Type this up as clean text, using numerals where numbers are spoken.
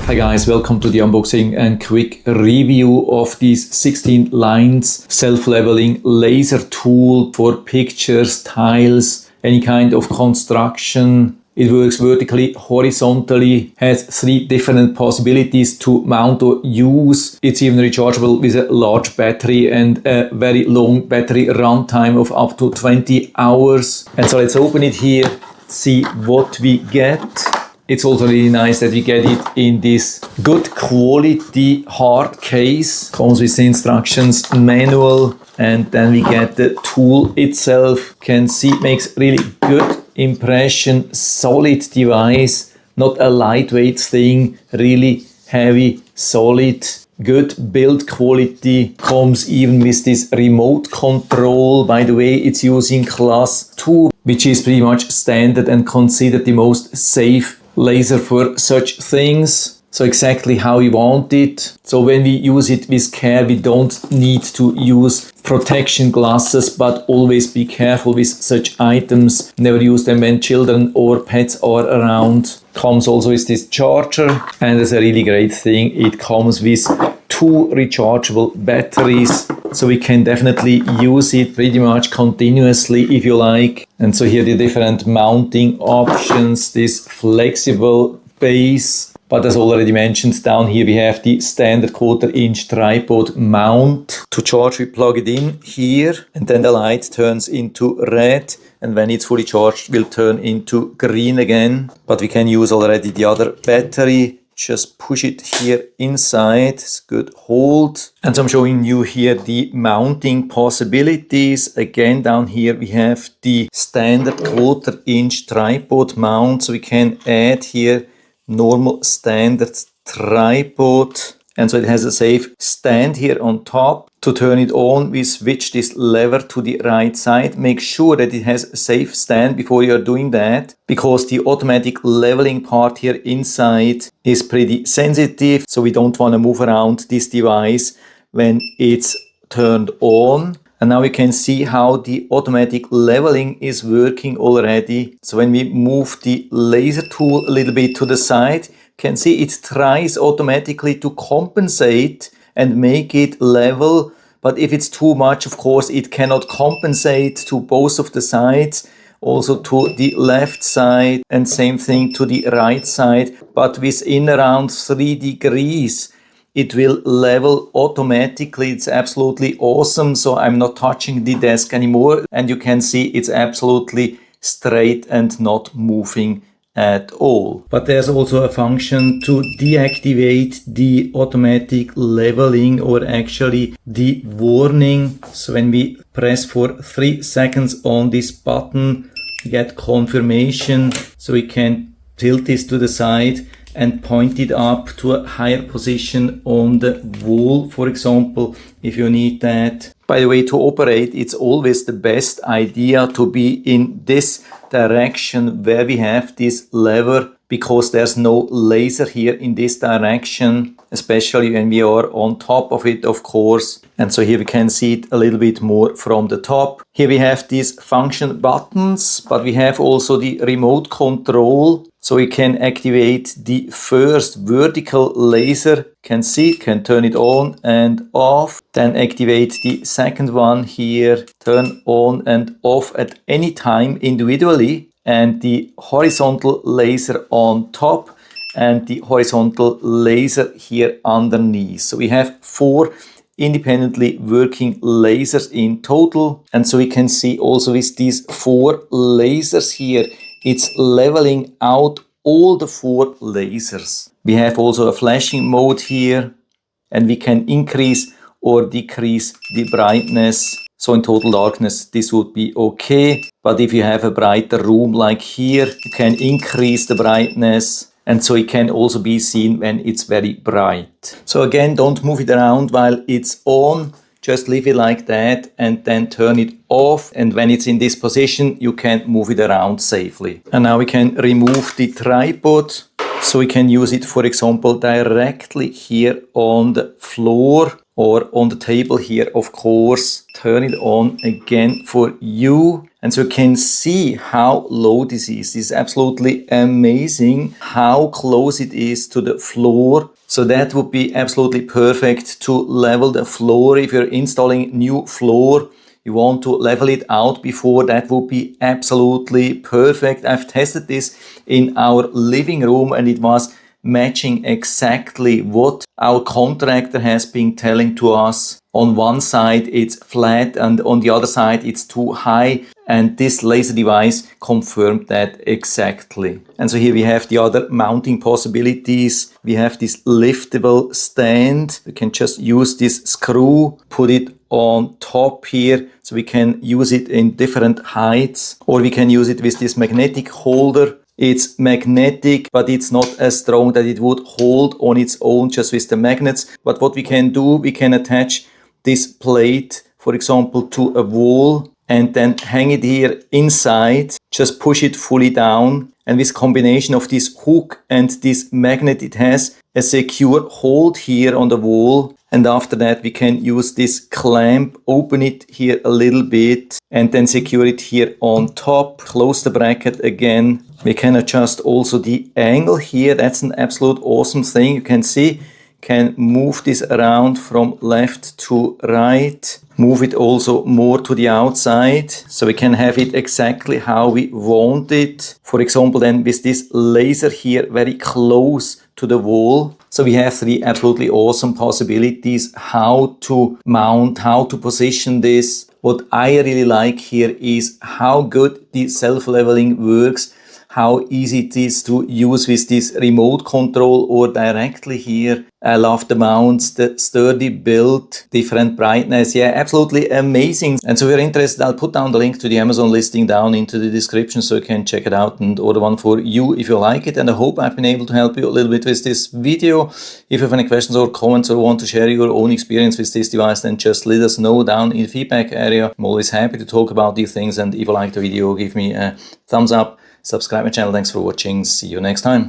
Hi guys, welcome to the unboxing and quick review of this 16 lines self-leveling laser tool for pictures, tiles, any kind of construction. It works vertically, horizontally, has 3 different possibilities to mount or use. It's even rechargeable with a large battery and a very long battery runtime of up to 20 hours. And so let's open it here, see what we get. It's also really nice that we get it in this good quality hard case. Comes with the instructions manual, and then we get the tool itself. Can see it makes really good impression, solid device, not a lightweight thing, really heavy, solid, good build quality. Comes even with this remote control. By the way, it's using class 2, which is pretty much standard and considered the most safe laser for such things. So exactly how we want it. So when we use it with care, we don't need to use protection glasses, but always be careful with such items. Never use them when children or pets are around. Comes also with this charger, and it's a really great thing. It comes with 2 rechargeable batteries, so we can definitely use it pretty much continuously if you like. And so here are the different mounting options, this flexible base. But as already mentioned, down here we have the standard 1/4-inch tripod mount. To charge, we plug it in here, and then the light turns into red, and when it's fully charged, will turn into green again. But we can use already the other battery. Just push it here inside. It's a good hold. And so I'm showing you here the mounting possibilities. Again, down here we have the standard 1/4-inch tripod mount. So we can add here normal standard tripod, and so it has a safe stand here on top. To turn it on, we switch this lever to the right side. Make sure that it has a safe stand before you are doing that, because the automatic leveling part here inside is pretty sensitive, so we don't want to move around this device when it's turned on. And now we can see how the automatic leveling is working already. So when we move the laser tool a little bit to the side, you can see it tries automatically to compensate and make it level. But if it's too much, of course, it cannot compensate to both of the sides, also to the left side, and same thing to the right side. But within around 3 degrees, it will level automatically. It's absolutely awesome. So I'm not touching the desk anymore, and you can see it's absolutely straight and not moving at all. But there's also a function to deactivate the automatic leveling, or actually the warning. So when we press for 3 seconds on this button, we get confirmation. So we can tilt this to the side and point it up to a higher position on the wall, for example, if you need that. By the way, to operate, it's always the best idea to be in this direction where we have this lever, because there's no laser here in this direction, especially when we are on top of it, of course. And so here we can see it a little bit more from the top. Here we have these function buttons, but we have also the remote control. So we can activate the first vertical laser. Can see, can turn it on and off. Then activate the second one here, turn on and off at any time individually. And the horizontal laser on top, and the horizontal laser here underneath. So we have 4 independently working lasers in total. And so we can see also with these 4 lasers here, it's leveling out all the 4 lasers. We have also a flashing mode here, and we can increase or decrease the brightness. So in total darkness, this would be okay. But if you have a brighter room like here, you can increase the brightness. And so it can also be seen when it's very bright. So again, don't move it around while it's on. Just leave it like that and then turn it off. And when it's in this position, you can move it around safely. And now we can remove the tripod. So we can use it, for example, directly here on the floor. or on the table here, of course. Turn it on again for you. And so you can see how low this is. This is absolutely amazing how close it is to the floor. So that would be absolutely perfect to level the floor. If you're installing new floor, you want to level it out before, that would be absolutely perfect. I've tested this in our living room and it was matching exactly what our contractor has been telling to us. On one side it's flat and on the other side it's too high, and this laser device confirmed that exactly. And so here we have the other mounting possibilities. We have this liftable stand. You can just use this screw, put it on top here, so we can use it in different heights, or we can use it with this magnetic holder. It's magnetic, but it's not as strong that it would hold on its own just with the magnets. But what we can do, we can attach this plate, for example, to a wall and then hang it here inside, just push it fully down. And with combination of this hook and this magnet, it has a secure hold here on the wall. And after that, we can use this clamp, open it here a little bit and then secure it here on top. Close the bracket again. We can adjust also the angle here. That's an absolute awesome thing. You can see, can move this around from left to right. Move it also more to the outside, so we can have it exactly how we want it. For example, then with this laser here very close to the wall. So we have three absolutely awesome possibilities how to mount, how to position this. What I really like here is how good the self-leveling works, how easy it is to use with this remote control or directly here. I love the mounts, the sturdy build, different brightness. Yeah, absolutely amazing. And so if you're interested, I'll put down the link to the Amazon listing down into the description so you can check it out and order one for you if you like it. And I hope I've been able to help you a little bit with this video. If you have any questions or comments or want to share your own experience with this device, then just let us know down in the feedback area. I'm always happy to talk about these things. And if you like the video, give me a thumbs up. Subscribe my channel. Thanks for watching. See you next time.